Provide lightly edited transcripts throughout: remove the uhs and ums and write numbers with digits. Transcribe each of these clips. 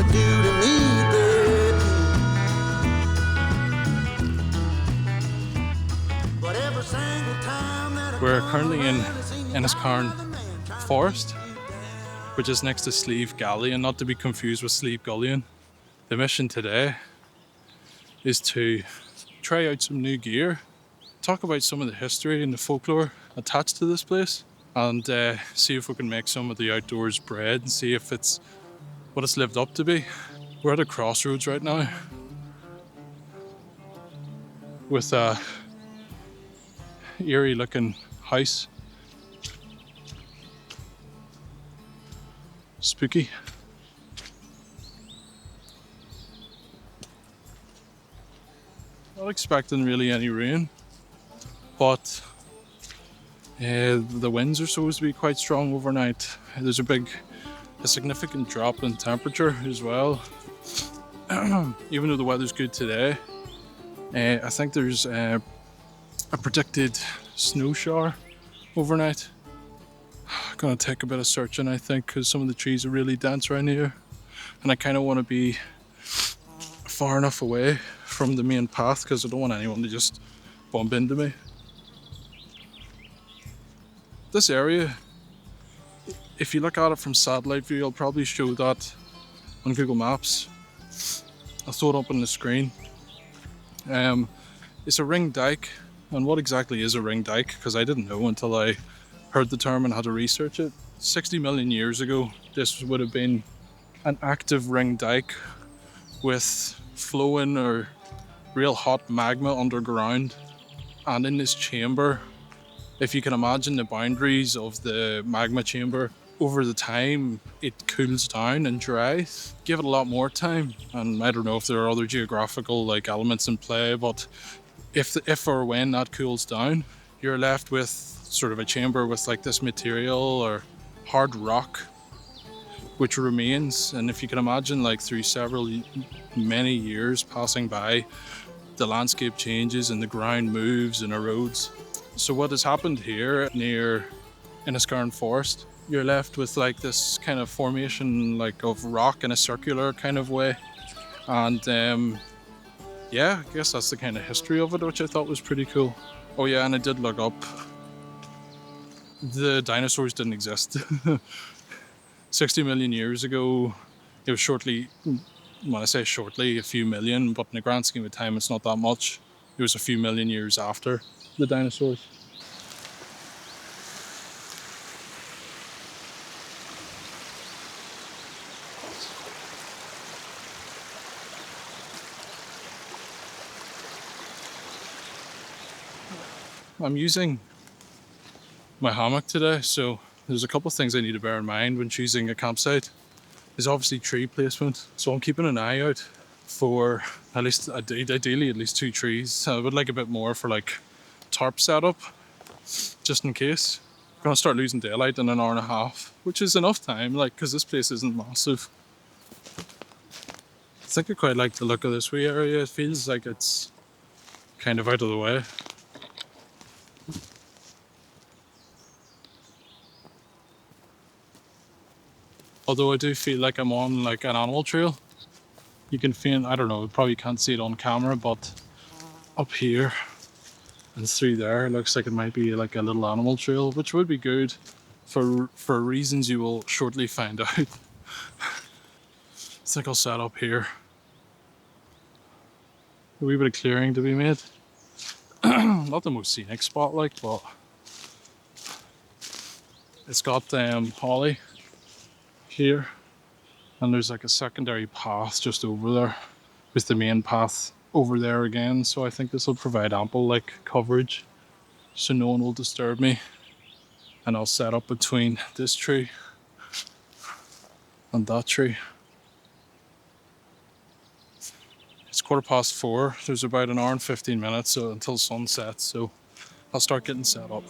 ever do to me, baby. But every single time that We're currently in Iniscarn Forest, which is next to Slieve Gallion, not to be confused with Slieve Gallion. The mission today is to try out some new gear, talk about some of the history and the folklore attached to this place, and see if we can make some of the outdoors bread and see if it's what it's lived up to be. We're at a crossroads right now with a eerie looking house. Spooky. Not expecting really any rain, but the winds are supposed to be quite strong overnight. There's a significant drop in temperature as well. Even though the weather's good today, I think there's a predicted snow shower overnight. Gonna take a bit of searching, I think, because some of the trees are really dense around here, and I kind of want to be far enough away from the main path because I don't want anyone to just bump into me. This area, if you look at it from satellite view, I'll probably show that on Google Maps. I'll throw it up on the screen. It's a ring dike, and what exactly is a ring dike? Because I didn't know until I heard the term and had to research it. 60 million years ago, this would have been an active ring dike with flowing or real hot magma underground. And in this chamber, if you can imagine the boundaries of the magma chamber, over the time it cools down and dries. Give it a lot more time, and I don't know if there are other geographical elements in play, but if or when that cools down, you're left with sort of a chamber with this material or hard rock which remains. And if you can imagine, through many years passing by, the landscape changes and the ground moves and erodes. So what has happened here near Iniscarn Forest, you're left with this kind of formation of rock in a circular kind of way. And yeah, I guess that's the kind of history of it, which I thought was pretty cool. Oh yeah, and I did look up. The dinosaurs didn't exist. 60 million years ago, it was shortly, when I say shortly, a few million, but in the grand scheme of time, it's not that much. It was a few million years after the dinosaurs. I'm using my hammock today, so there's a couple of things I need to bear in mind when choosing a campsite. There's obviously tree placement, so I'm keeping an eye out for at least, ideally at least 2 trees. I would like a bit more for tarp setup, just in case. I'm gonna start losing daylight in an hour and a half, which is enough time, because this place isn't massive. I think I quite like the look of this wee area. It feels like it's kind of out of the way. Although I do feel like I'm on an animal trail. You can feel, I don't know, probably can't see it on camera, but up here and through there, it looks like it might be a little animal trail, which would be good for reasons you will shortly find out. I think I'll set up here. A wee bit of clearing to be made. Not the most scenic spot, but it's got holly here, and there's a secondary path just over there with the main path over there again, so I think this will provide ample coverage so no one will disturb me. And I'll set up between this tree and that tree. It's 4:15. There's about an hour and 15 minutes until sunset, so I'll start getting set up.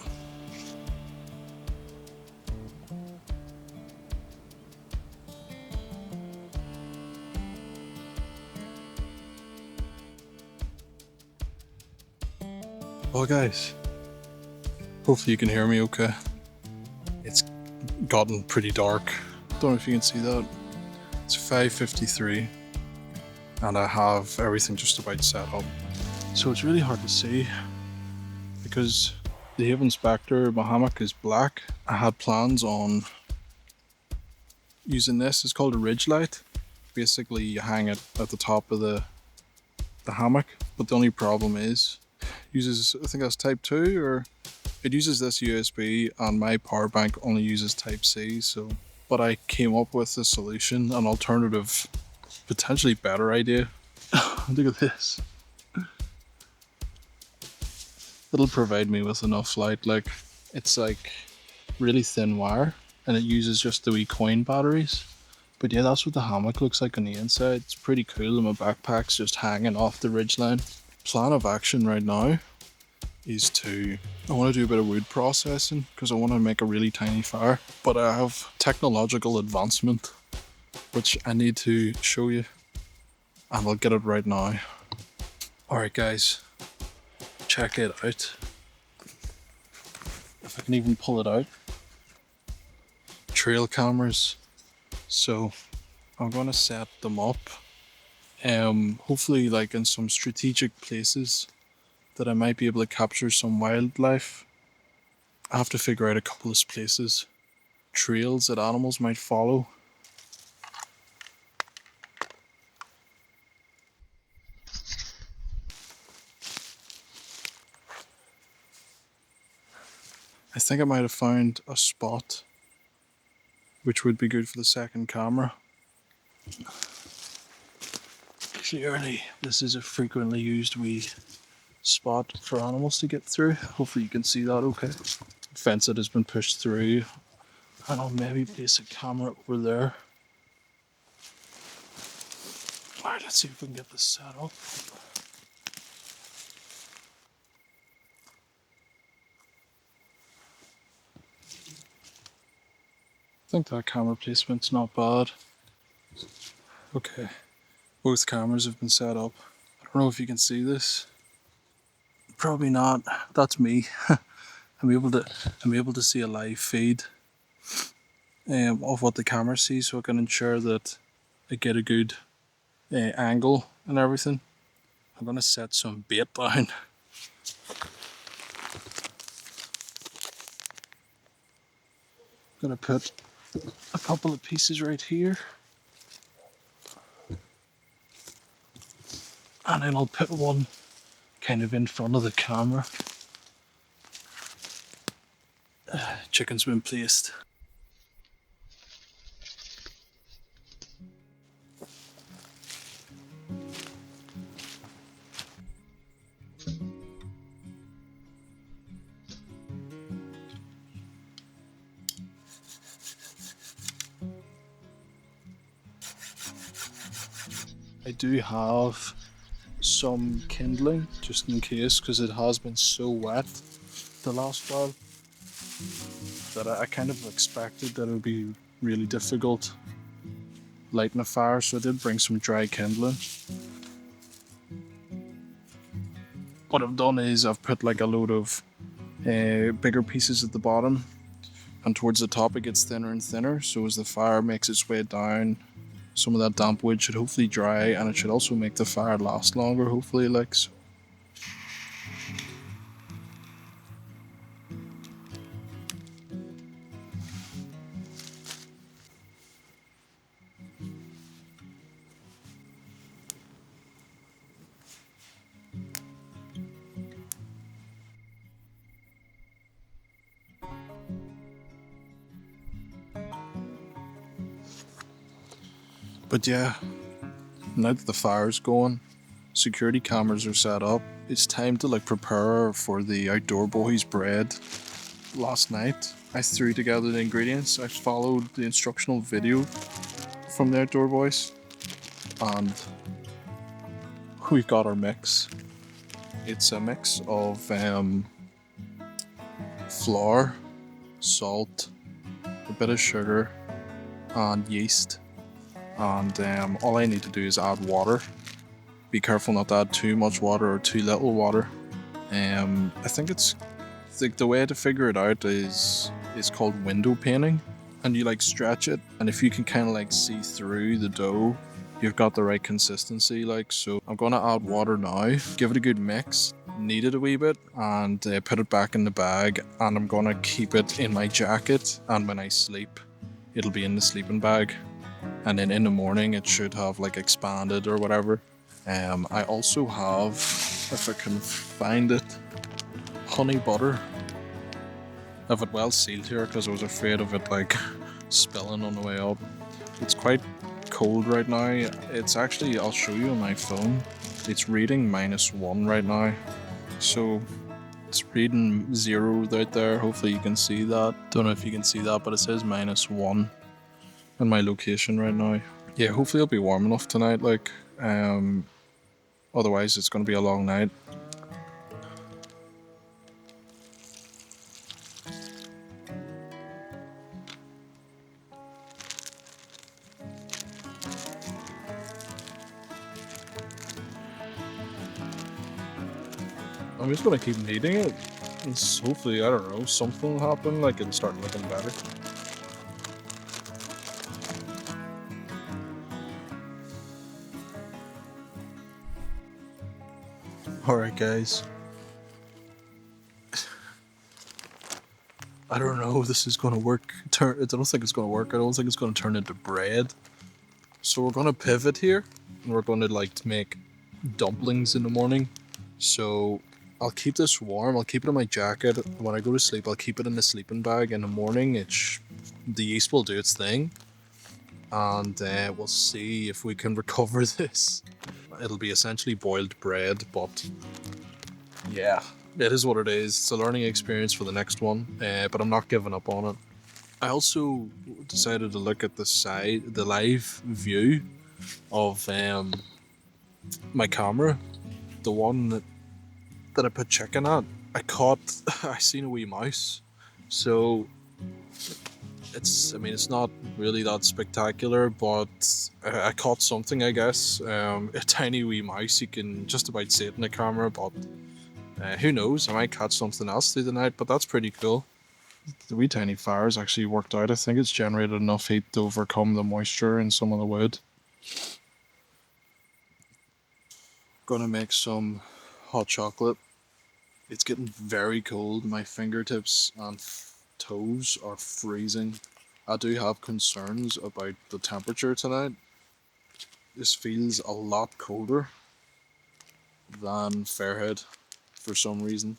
Well guys, hopefully you can hear me okay. It's gotten pretty dark. Don't know if you can see that. It's 5:53 and I have everything just about set up. So it's really hard to see because the Haven Spectre, my hammock is black. I had plans on using this. It's called a ridge light. Basically you hang it at the top of the hammock, but the only problem is uses, I think that's type 2, or it uses this USB and my power bank only uses type C. So but I came up with a solution, an alternative, potentially better idea. Look at this. It'll provide me with enough light. Like, it's like really thin wire and it uses just the wee coin batteries. But yeah, that's what the hammock looks like on the inside. It's pretty cool, and my backpack's just hanging off the ridgeline. Plan of action right now is I want to do a bit of wood processing because I want to make a really tiny fire. But I have technological advancement which I need to show you, and I'll get it right now. Alright guys, check it out. If I can even pull it out. Trail cameras. So I'm going to set them up, hopefully like in some strategic places that I might be able to capture some wildlife. I have to figure out a couple of places, trails that animals might follow. I think I might have found a spot which would be good for the second camera. Clearly, this is a frequently used wee spot for animals to get through. Hopefully you can see that okay. Fence that has been pushed through, and I'll maybe place a camera over there. Alright, let's see if we can get this set up. I think that camera placement's not bad. Okay, both cameras have been set up. I don't know if you can see this. Probably not. That's me. I'm able to see a live feed of what the camera sees, so I can ensure that I get a good angle and everything. I'm gonna set some bait down. Gonna put a couple of pieces right here, and then I'll put one kind of in front of the camera. Chicken's been placed. I do have some kindling just in case, because it has been so wet the last while that I kind of expected that it would be really difficult lighting a fire, so I did bring some dry kindling. What I've done is I've put like a load of bigger pieces at the bottom, and towards the top it gets thinner and thinner, so as the fire makes its way down, some of that damp wood should hopefully dry, and it should also make the fire last longer, hopefully, like so. But yeah, now that the fire's going, security cameras are set up, it's time to like prepare for the OutdoorBoys Bread. Last night I threw together the ingredients, I followed the instructional video from the OutdoorBoys, and we've got our mix. It's a mix of flour, salt, a bit of sugar and yeast. And all I need to do is add water. Be careful not to add too much water or too little water. I think it's the way to figure it out is called window painting. and you like stretch it, and if you can kind of like see through the dough, you've got the right consistency. Like, so I'm gonna add water now, give it a good mix, knead it a wee bit, and put it back in the bag, and I'm gonna keep it in my jacket, and when I sleep it'll be in the sleeping bag, and then in the morning it should have like expanded or whatever. I also have, if I can find it, honey butter. I have it well sealed here because I was afraid of it like spilling on the way up. It's quite cold right now. It's actually, I'll show you on my phone. It's reading -1 right now. So it's reading 0 right there. Hopefully you can see that. Don't know if you can see that, but it says -1 in my location right now. Yeah, hopefully it'll be warm enough tonight. Like, otherwise it's going to be a long night. I'm just gonna keep kneading it. And hopefully, I don't know, something will happen, like it'll start looking better. Alright guys. I don't know if this is gonna work. I don't think it's gonna work. I don't think it's gonna turn into bread. So we're gonna pivot here, and we're gonna like make dumplings in the morning. So I'll keep this warm. I'll keep it in my jacket. When I go to sleep, I'll keep it in the sleeping bag. In the morning, the yeast will do its thing, and we'll see if we can recover this. It'll be essentially boiled bread, but yeah, it is what it is. It's a learning experience for the next one, but I'm not giving up on it. I also decided to look at the live view of my camera, the one that I put chicken at. I seen a wee mouse, so it's not really that spectacular, but I caught something, I guess. A tiny wee mouse. You can just about see it in the camera, but who knows? I might catch something else through the night. But that's pretty cool. The wee tiny fire's actually worked out. I think it's generated enough heat to overcome the moisture in some of the wood. Gonna make some hot chocolate. It's getting very cold. My fingertips and toes are freezing. I do have concerns about the temperature tonight. This feels a lot colder than Fairhead for some reason.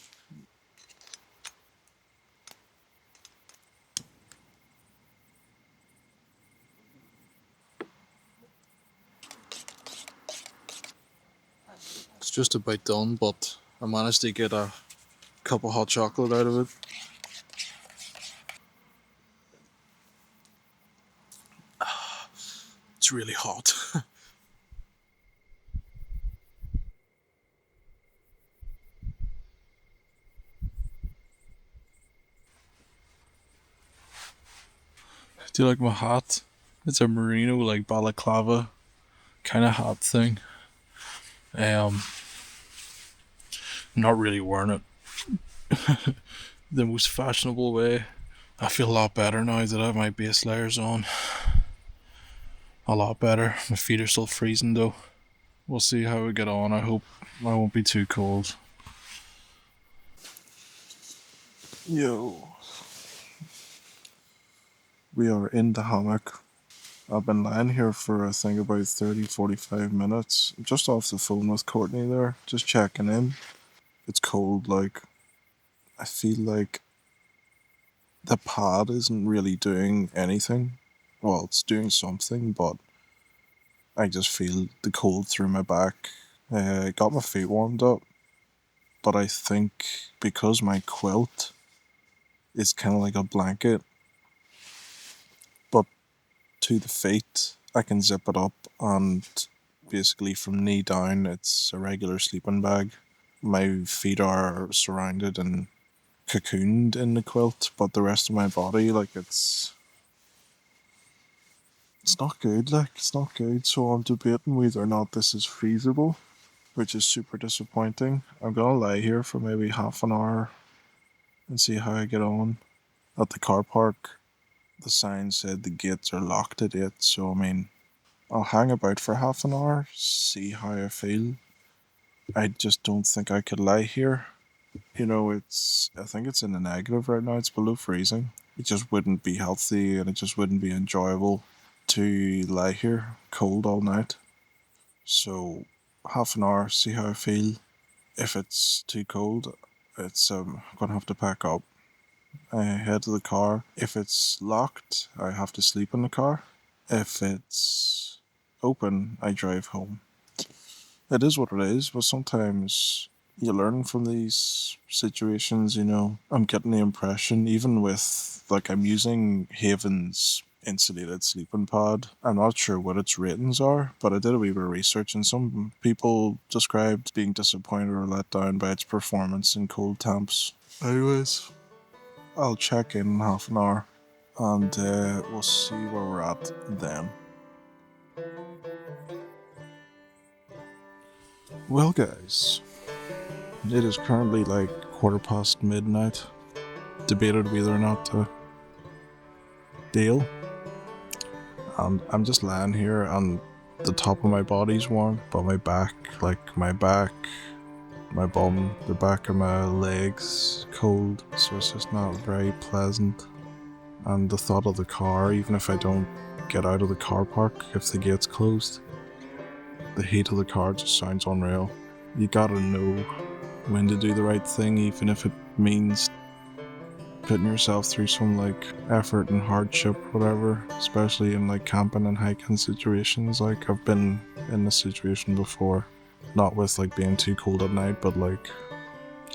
It's just about done, but I managed to get a cup of hot chocolate out of it. It's really hot. Do you like my hat? It's a merino like balaclava kind of hat thing. Not really wearing it the most fashionable way. I feel a lot better now that I have my base layers on. A lot better. My feet are still freezing though. We'll see how we get on. I hope I won't be too cold. Yo. We are in the hammock. I've been lying here for I think about 30-45 minutes. Just off the phone with Courtney there, just checking in. It's cold, like I feel like the pad isn't really doing anything. Well, it's doing something, but I just feel the cold through my back. Got my feet warmed up, but I think because my quilt is kind of like a blanket, but to the feet, I can zip it up, and basically from knee down, it's a regular sleeping bag. My feet are surrounded and cocooned in the quilt, but the rest of my body, like it's not good, like it's not good. So I'm debating whether or not this is feasible, which is super disappointing. I'm gonna lie here for maybe half an hour and see how I get on at the car park. The sign said the gates are locked at 8, so I mean, I'll hang about for half an hour, see how I feel. I just don't think I could lie here. You know, I think it's in the negative right now, it's below freezing. It just wouldn't be healthy and it just wouldn't be enjoyable to lie here cold all night. So, half an hour, see how I feel. If it's too cold, it's gonna have to pack up. I head to the car. If it's locked, I have to sleep in the car. If it's open, I drive home. It is what it is, but sometimes you learn from these situations, you know. I'm getting the impression, even with, like, I'm using Haven's insulated sleeping pad. I'm not sure what its ratings are, but I did a wee bit of research, and some people described being disappointed or let down by its performance in cold temps. Anyways, I'll check in half an hour, and we'll see where we're at then. Well, guys, it is currently like midnight. Debated whether or not to deal. And I'm just lying here and the top of my body's warm, but my back, my bum, the back of my legs cold, so it's just not very pleasant. And the thought of the car, even if I don't get out of the car park, if the gate's closed, the heat of the car just sounds unreal. You gotta know when to do the right thing, even if it means putting yourself through some like effort and hardship, whatever, especially in like camping and hiking situations. Like, I've been in this situation before, not with like being too cold at night, but like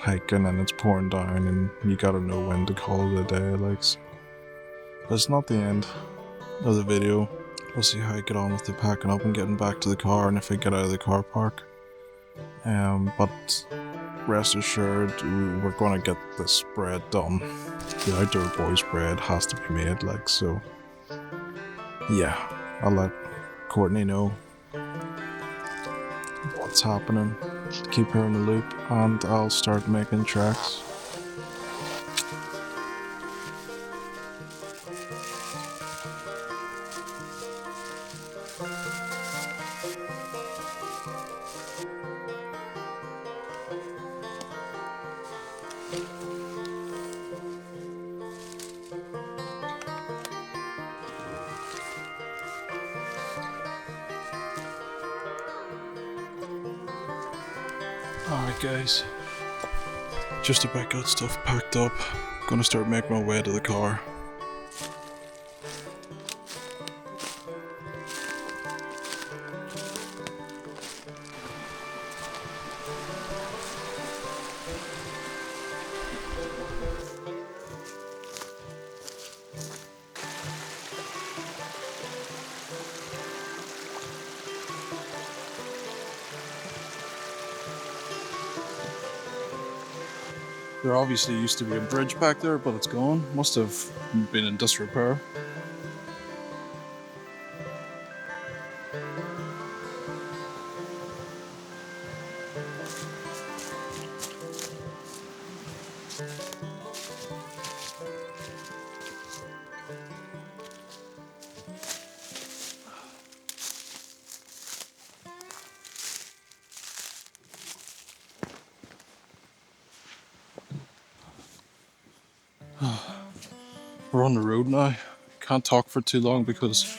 hiking and it's pouring down and you gotta know when to call it a day. Like, but it's not the end of the video. We'll see how I get on with the packing up and getting back to the car, and if I get out of the car park. But rest assured, we're gonna get this bread done. The OutdoorBoys Bread has to be made, like, so. Yeah, I'll let Courtney know what's happening to keep her in the loop, and I'll start making tracks. Alright guys, just about got stuff packed up, gonna start making my way to the car. There obviously used to be a bridge back there, but it's gone. Must have been in disrepair. We're on the road now. Can't talk for too long because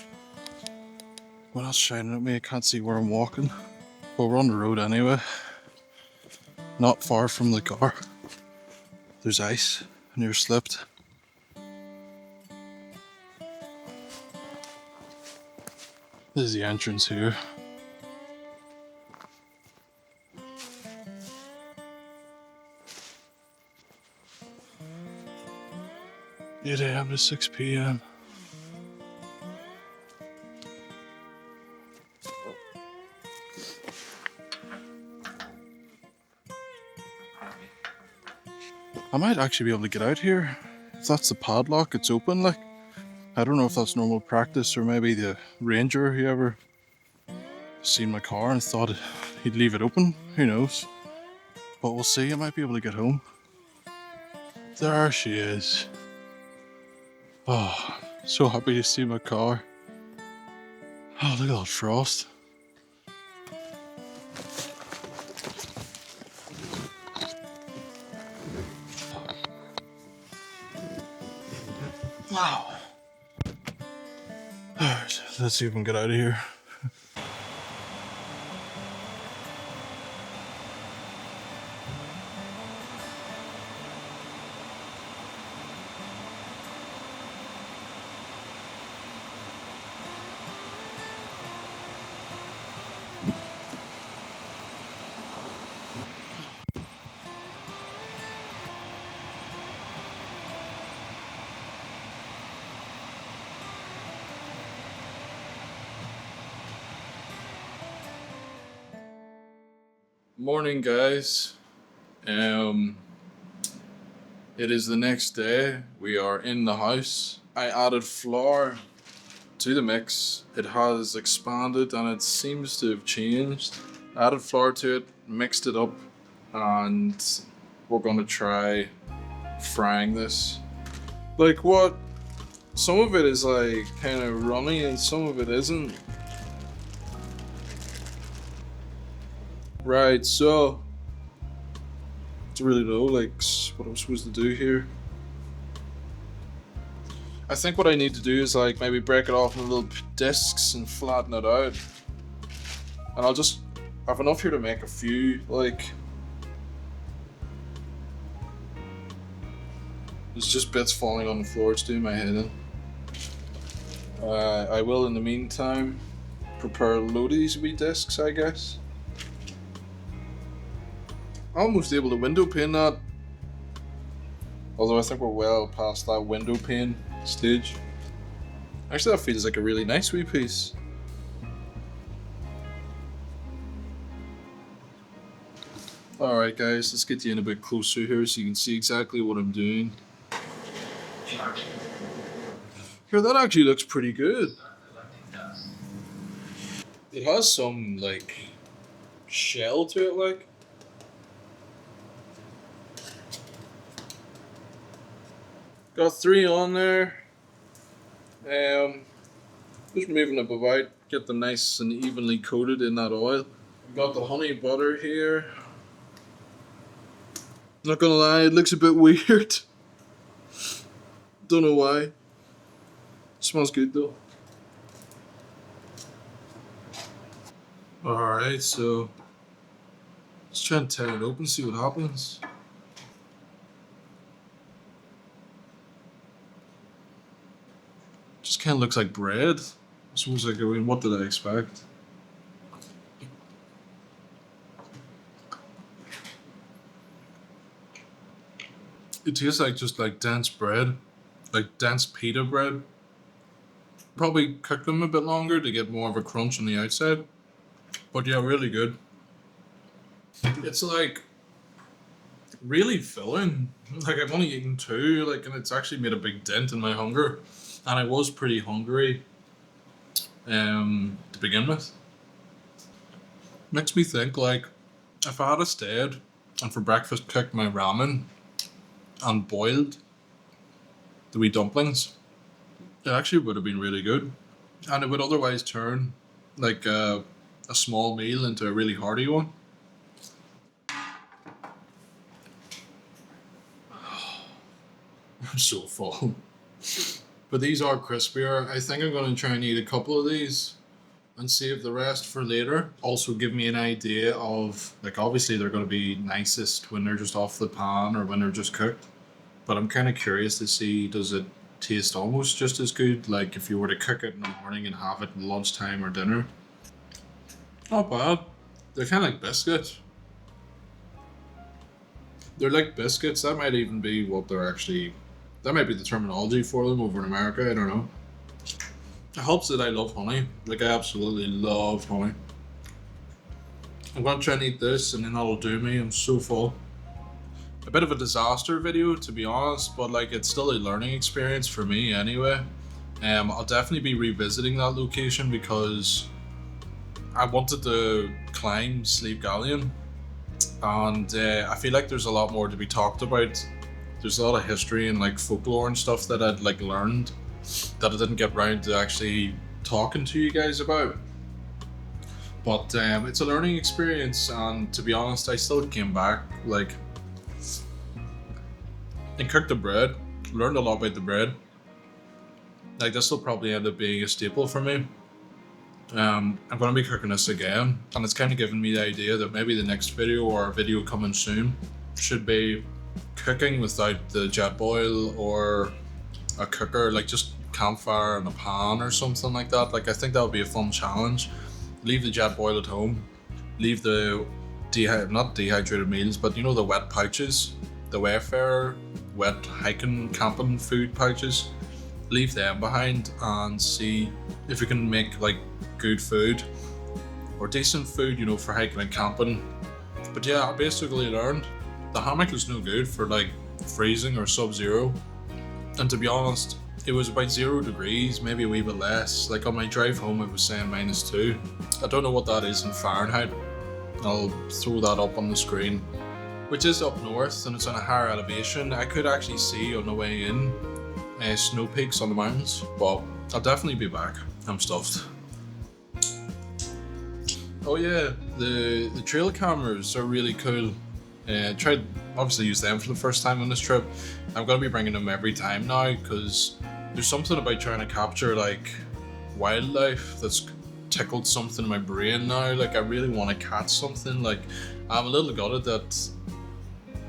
when it's shining at me, I can't see where I'm walking. But we're on the road anyway. Not far from the car. There's ice and you're slipped. This is the entrance here. 8 AM to 6 PM. I might actually be able to get out here. If that's the padlock, it's open, like. I don't know if that's normal practice or maybe the ranger, whoever, seen my car and thought he'd leave it open. Who knows? But we'll see. I might be able to get home. There she is. Oh, So happy to see my car. Oh, look at that frost. Wow. Alright, let's see if we can get out of here. Morning, guys. It is the next day. We are in the house. I added flour to the mix. It has expanded and it seems to have changed. I added flour to it, mixed it up, and we're gonna try frying this. Like what? Some of it is like kind of runny and some of it isn't. Right, so it's really low, like what I'm supposed to do here. I think what I need to do is like maybe break it off into little discs and flatten it out. And I have enough here to make a few, like. There's just bits falling on the floor, it's doing my head in. I will in the meantime prepare a load of these wee discs, I guess. Almost able to window pane that. Although I think we're well past that window pane stage. Actually, that feels like a really nice wee piece. Alright guys, let's get you in a bit closer here so you can see exactly what I'm doing. Here, that actually looks pretty good. It has some, like, shell to it, like. Got 3 on there. Just moving them about, get them nice and evenly coated in that oil. Got the honey butter here. Not gonna lie, it looks a bit weird. Don't know why. Smells good though. Alright, so let's try and tear it open, see what happens. Just kind of looks like bread. I suppose, like, I mean, what did I expect? It tastes like just like dense bread, like dense pita bread. Probably cook them a bit longer to get more of a crunch on the outside. But yeah, really good. It's like really filling. Like I've only eaten 2, like, and it's actually made a big dent in my hunger. And I was pretty hungry to begin with. Makes me think, like, if I had stayed and for breakfast cooked my ramen and boiled the wee dumplings, it actually would have been really good. And it would otherwise turn like a small meal into a really hearty one. I'm so full. But these are crispier. I think I'm going to try and eat a couple of these and save the rest for later. Also give me an idea of, like, obviously they're going to be nicest when they're just off the pan or when they're just cooked. But I'm kind of curious to see, does it taste almost just as good, like if you were to cook it in the morning and have it at lunchtime or dinner. Not bad. They're kind of like biscuits. They're like biscuits. That might even be what they're actually... That might be the terminology for them over in America, I don't know. It helps that I love honey. Like, I absolutely love honey. I'm gonna try and eat this and then that'll do me. I'm so full. A bit of a disaster video, to be honest, but like it's still a learning experience for me anyway. I'll definitely be revisiting that location because I wanted to climb Slieve Gallion, and I feel like there's a lot more to be talked about. There's a lot of history and like folklore and stuff that I'd like learned that I didn't get round to actually talking to you guys about. But it's a learning experience, and to be honest, I still came back and cooked the bread. Learned a lot about the bread. This will probably end up being a staple for me. I'm going to be cooking this again, and it's kind of given me the idea that maybe the next video, or a video coming soon, should be cooking without the jet boil or a cooker, just campfire and a pan or something like that. I think that would be a fun challenge. Leave the jet boil at home, leave the not dehydrated meals, but the wet pouches, the Wayfarer wet hiking camping food pouches, leave them behind and see if we can make good food or decent food, for hiking and camping. But yeah, I basically learned the hammock is no good for freezing or sub-zero, and to be honest, it was about 0 degrees, maybe a wee bit less. On my drive home it was saying -2. I don't know what that is in Fahrenheit. I'll throw that up on the screen, which is up north and it's on a higher elevation. I could actually see on the way in snow peaks on the mountains, but I'll definitely be back. I'm stuffed. Oh yeah, the trail cameras are really cool. Tried obviously use them for the first time on this trip. I'm going to be bringing them every time now, because there's something about trying to capture wildlife that's tickled something in my brain now. I really want to catch something. I'm a little gutted that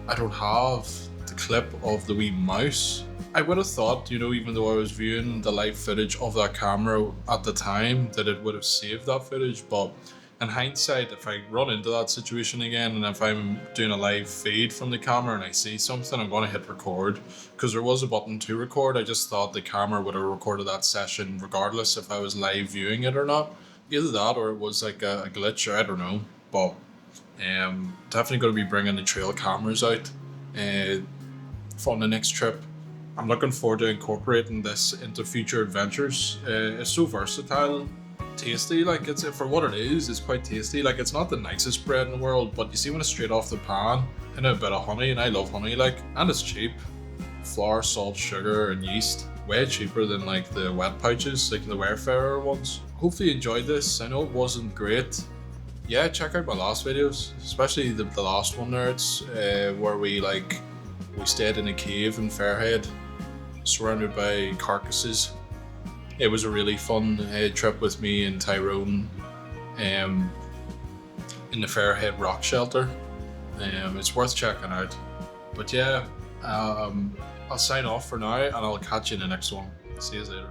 I don't have the clip of the wee mouse. I would have thought, even though I was viewing the live footage of that camera at the time, that it would have saved that footage, but in hindsight, if I run into that situation again, and if I'm doing a live feed from the camera and I see something, I'm going to hit record, because there was a button to record. I just thought the camera would have recorded that session regardless if I was live viewing it or not. Either that, or it was a glitch, or I don't know. But definitely going to be bringing the trail cameras out for the next trip. I'm looking forward to incorporating this into future adventures. It's so versatile, tasty. It's for what it is. It's quite tasty. It's not the nicest bread in the world, but you see when it's straight off the pan and a bit of honey, and I love honey. And it's cheap. Flour, salt, sugar, and yeast. Way cheaper than the wet pouches, the Wayfarer ones. Hopefully you enjoyed this. I know it wasn't great. Yeah, check out my last videos, especially the last one there. It's where we stayed in a cave in Fairhead, surrounded by carcasses. It was a really fun trip with me and Tyrone in the Fairhead Rock Shelter. It's worth checking out. But yeah, I'll sign off for now, and I'll catch you in the next one. See you later.